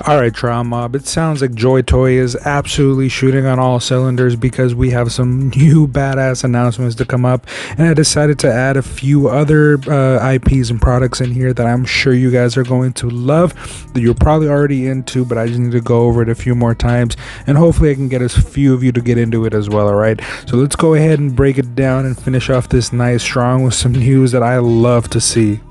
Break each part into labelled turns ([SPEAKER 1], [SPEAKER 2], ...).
[SPEAKER 1] Alright, Trial Mob, it sounds like Joytoy is absolutely shooting on all cylinders because we have some new badass announcements to come up, and I decided to add a few other IPs and products in here that I'm sure you guys are going to love, that you're probably already into, but I just need to go over it a few more times, and hopefully I can get a few of you to get into it as well. Alright, so let's go ahead and break it down and finish off this nice strong with some news that I love to see.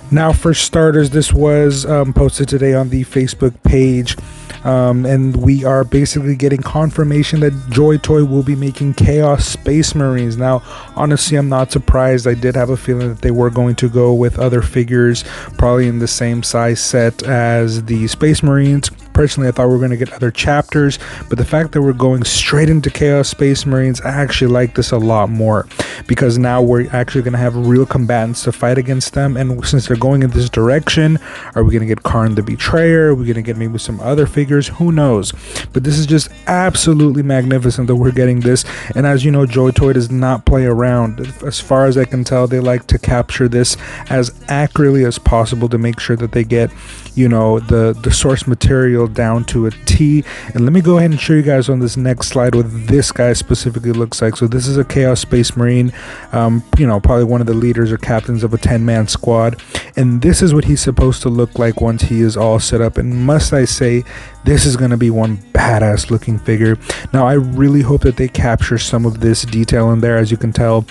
[SPEAKER 1] Now, for starters, this was posted today on the Facebook page, and we are basically getting confirmation that Joytoy will be making Chaos Space Marines. Now, honestly, I'm not surprised. I did have a feeling that they were going to go with other figures, probably in the same size set as the Space Marines. Personally, I thought we were going to get other chapters, but the fact that we're going straight into Chaos Space Marines, I actually like this a lot more, because now we're actually going to have real combatants to fight against them. And since they're going in this direction, are we going to get Karn the Betrayer? Are we going to get maybe some other figures? Who knows? But this is just absolutely magnificent that we're getting this. And as you know, Joytoy does not play around. As far as I can tell, they like to capture this as accurately as possible to make sure that they get, you know, the source material down to a T. And let me go ahead and show you guys on this next slide what this guy specifically looks like. So this is a Chaos Space Marine, you know, probably one of the leaders or captains of a 10-man squad, and this is what he's supposed to look like once he is all set up. And must I say, this is going to be one badass looking figure. Now, I really hope that they capture some of this detail in there. As you can tell,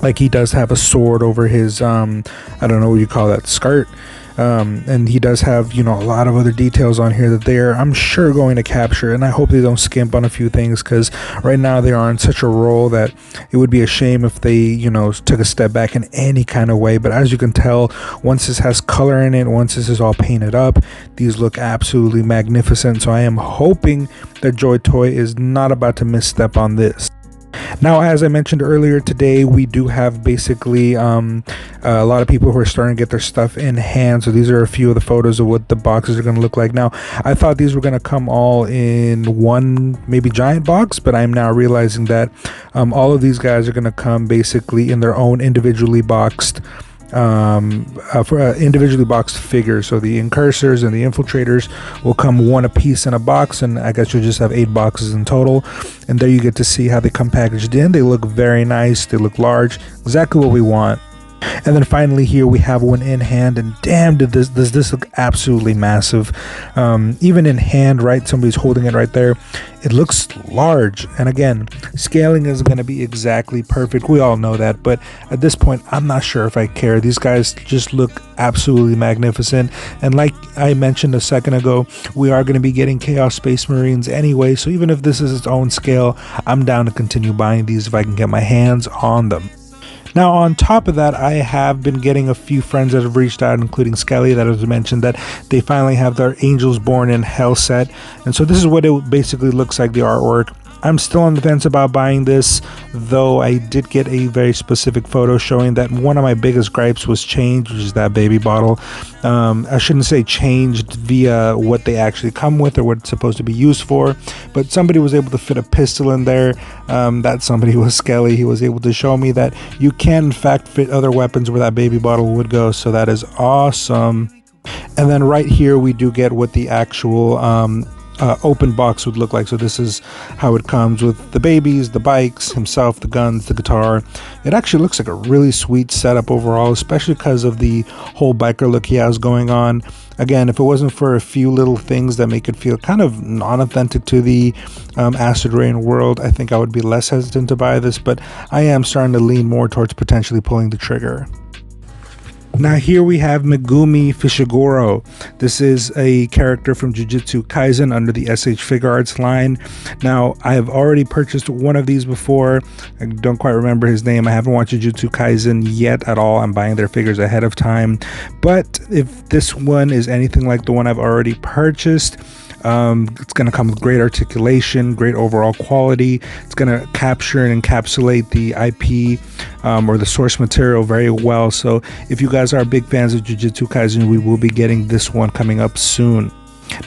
[SPEAKER 1] like, he does have a sword over his I don't know what you call that, skirt. And he does have, you know, a lot of other details on here that they're, I'm sure, going to capture, and I hope they don't skimp on a few things, because right now they are on such a roll that it would be a shame if they, you know, took a step back in any kind of way. But as you can tell, once this has color in it, once this is all painted up, these look absolutely magnificent. So I am hoping that Joytoy is not about to misstep on this. Now, as I mentioned earlier today, we do have basically a lot of people who are starting to get their stuff in hand. So these are a few of the photos of what the boxes are going to look like. Now, I thought these were going to come all in one maybe giant box, but I'm now realizing that all of these guys are going to come basically in their own individually boxed individually boxed figures. So the incursors and the infiltrators will come one a piece in a box, and I guess you'll just have 8 boxes in total. And there you get to see how they come packaged in. They look very nice, they look large, exactly what we want. And then finally here we have one in hand, and damn, does this look absolutely massive. Even in hand, right, somebody's holding it right there, it looks large. And again, scaling is going to be exactly perfect, we all know that, but at this point I'm not sure if I care. These guys just look absolutely magnificent, and like I mentioned a second ago, we are going to be getting Chaos Space Marines anyway, so even if this is its own scale, I'm down to continue buying these if I can get my hands on them. Now, on top of that, I have been getting a few friends that have reached out, including Skelly, that has mentioned that they finally have their Angels Born in Hell set. And so this is what it basically looks like, the artwork. I'm still on the fence about buying this, though I did get a very specific photo showing that one of my biggest gripes was changed, which is that baby bottle. I shouldn't say changed via what they actually come with or what it's supposed to be used for, but somebody was able to fit a pistol in there. That somebody was Skelly. He was able to show me that you can in fact fit other weapons where that baby bottle would go, so that is awesome. And then right here we do get what the actual open box would look like. So this is how it comes, with the babies, the bikes, himself, the guns, the guitar. It actually looks like a really sweet setup overall, especially because of the whole biker look he has going on. Again, if it wasn't for a few little things that make it feel kind of non-authentic to the Acid Rain world, I think I would be less hesitant to buy this, but I am starting to lean more towards potentially pulling the trigger. Now here we have Megumi Fushiguro. This is a character from Jujutsu Kaisen under the SH Figuarts line. Now, I have already purchased one of these before. I don't quite remember his name. I haven't watched Jujutsu Kaisen yet at all. I'm buying their figures ahead of time. But if this one is anything like the one I've already purchased, it's going to come with great articulation, great overall quality. It's going to capture and encapsulate the IP or the source material very well. So if you guys are big fans of Jujutsu Kaisen, we will be getting this one coming up soon.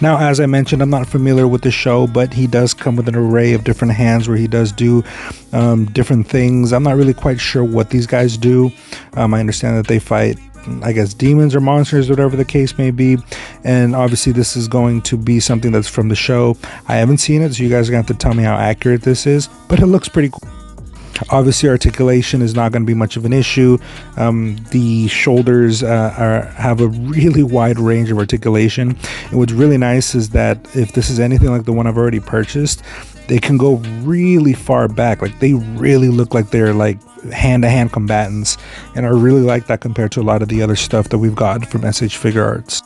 [SPEAKER 1] Now, as I mentioned, I'm not familiar with the show, but he does come with an array of different hands where he does do different things. I'm not really quite sure what these guys do. I understand that they fight I guess, demons or monsters, whatever the case may be. And obviously this is going to be something that's from the show. I haven't seen it, so you guys are going to have to tell me how accurate this is, but it looks pretty cool. Obviously articulation is not going to be much of an issue. The shoulders have a really wide range of articulation, and what's really nice is that if this is anything like the one I've already purchased, they can go really far back. Like, they really look like they're like hand-to-hand combatants, and I really like that compared to a lot of the other stuff that we've got from SH Figure Arts.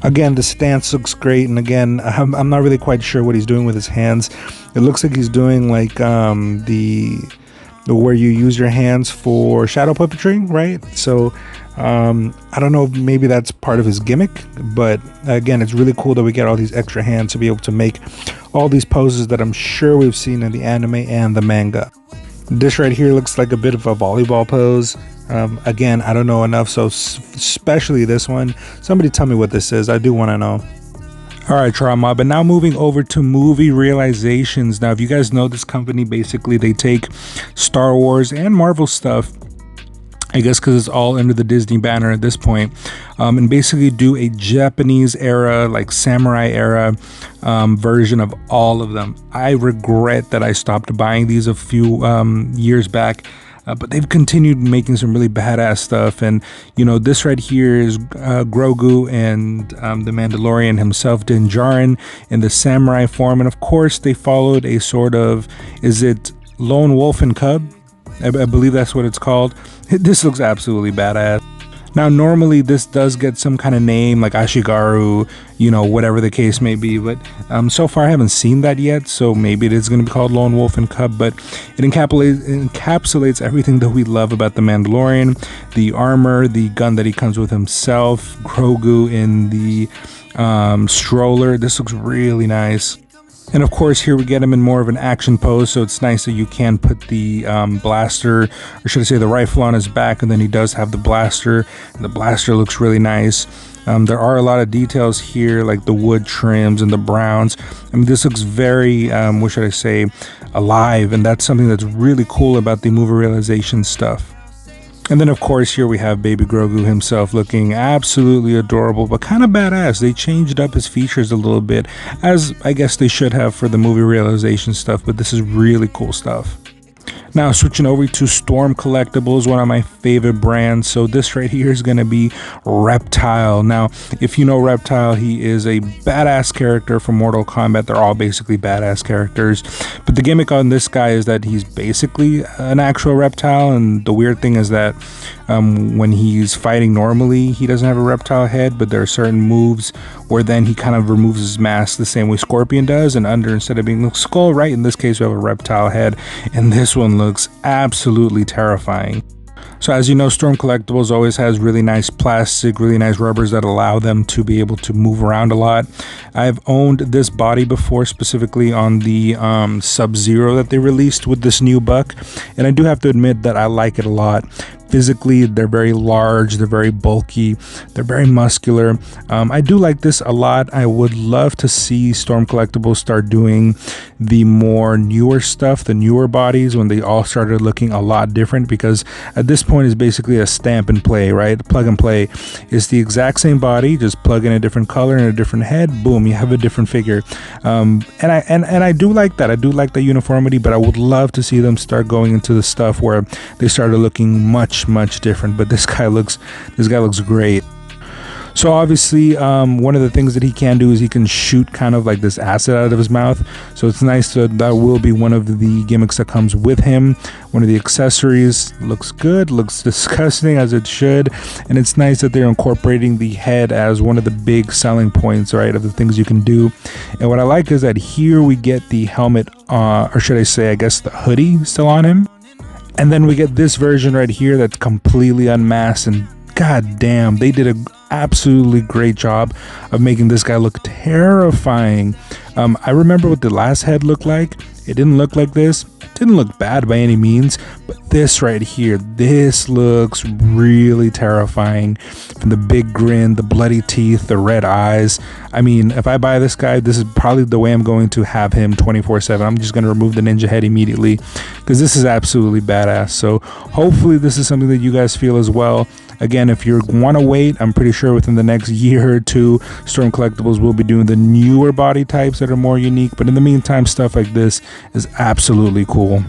[SPEAKER 1] Again, the stance looks great, and again, I'm not really quite sure what he's doing with his hands. It looks like he's doing like the where you use your hands for shadow puppetry, right? So I don't know, maybe that's part of his gimmick, but again, it's really cool that we get all these extra hands to be able to make all these poses that I'm sure we've seen in the anime and the manga. This right here looks like a bit of a volleyball pose. Again, I don't know enough, so especially this one, somebody tell me what this is. I do want to know. Alright, Trauma, but now moving over to movie realizations. Now, if you guys know this company, basically they take Star Wars and Marvel stuff, I guess because it's all under the Disney banner at this point, and basically do a Japanese era, like samurai era version of all of them. I regret that I stopped buying these a few years back. But they've continued making some really badass stuff, and you know, this right here is Grogu and the Mandalorian himself, Din Djarin, in the samurai form, and of course they followed a sort of, is it Lone Wolf and Cub? I believe that's what it's called. This looks absolutely badass. Now, normally this does get some kind of name like Ashigaru, you know, whatever the case may be, but so far I haven't seen that yet, so maybe it is going to be called Lone Wolf and Cub, but it encapsulates everything that we love about the Mandalorian: the armor, the gun that he comes with himself, Grogu in the stroller. This looks really nice. And of course, here we get him in more of an action pose, so it's nice that you can put the blaster, or should I say the rifle, on his back, and then he does have the blaster, and the blaster looks really nice. There are a lot of details here, like the wood trims and the browns. I mean, this looks very, what should I say, alive, and that's something that's really cool about the movie realization stuff. And then of course here we have baby Grogu himself, looking absolutely adorable, but kind of badass. They changed up his features a little bit, as I guess they should have for the movie realization stuff, but this is really cool stuff. Now switching over to Storm Collectibles, one of my favorite brands. So this right here is going to be Reptile. Now, if you know Reptile, he is a badass character from Mortal Kombat. They're all basically badass characters. But the gimmick on this guy is that he's basically an actual reptile. And the weird thing is that when he's fighting normally, he doesn't have a reptile head, but there are certain moves where then he kind of removes his mask the same way Scorpion does, and under, instead of being a skull, right, in this case we have a reptile head, and this one looks absolutely terrifying. So as you know, Storm Collectibles always has really nice plastic, really nice rubbers that allow them to be able to move around a lot. I've owned this body before, specifically on the Sub-Zero that they released with this new buck, and I do have to admit that I like it a lot. Physically, they're very large, they're very bulky, they're very muscular. I do like this a lot. I would love to see Storm Collectibles start doing the more newer stuff, the newer bodies, when they all started looking a lot different, because at this point it's basically a stamp and play, right? Plug and play. It's the exact same body, just plug in a different color and a different head, boom, you have a different figure. And I do like that. I do like the uniformity, but I would love to see them start going into the stuff where they started looking much different. But this guy looks great. So obviously one of the things that he can do is he can shoot kind of like this acid out of his mouth, so it's nice that will be one of the gimmicks that comes with him. One of the accessories. Looks good, looks disgusting as it should, and it's nice that they're incorporating the head as one of the big selling points, right, of the things you can do. And what I like is that here we get the helmet, or should I say, I guess the hoodie still on him. And then we get this version right here that's completely unmasked, and god damn, they did an absolutely great job of making this guy look terrifying. I remember what the last head looked like. It didn't look like this. It didn't look bad by any means, but this right here, this looks really terrifying. From the big grin, the bloody teeth, the red eyes. I mean, if I buy this guy, this is probably the way I'm going to have him 24/7. I'm just going to remove the ninja head immediately, because this is absolutely badass. So hopefully this is something that you guys feel as well. Again, if you want to wait, I'm pretty sure within the next year or two, Storm Collectibles will be doing the newer body types that are more unique. But in the meantime, stuff like this is absolutely cool.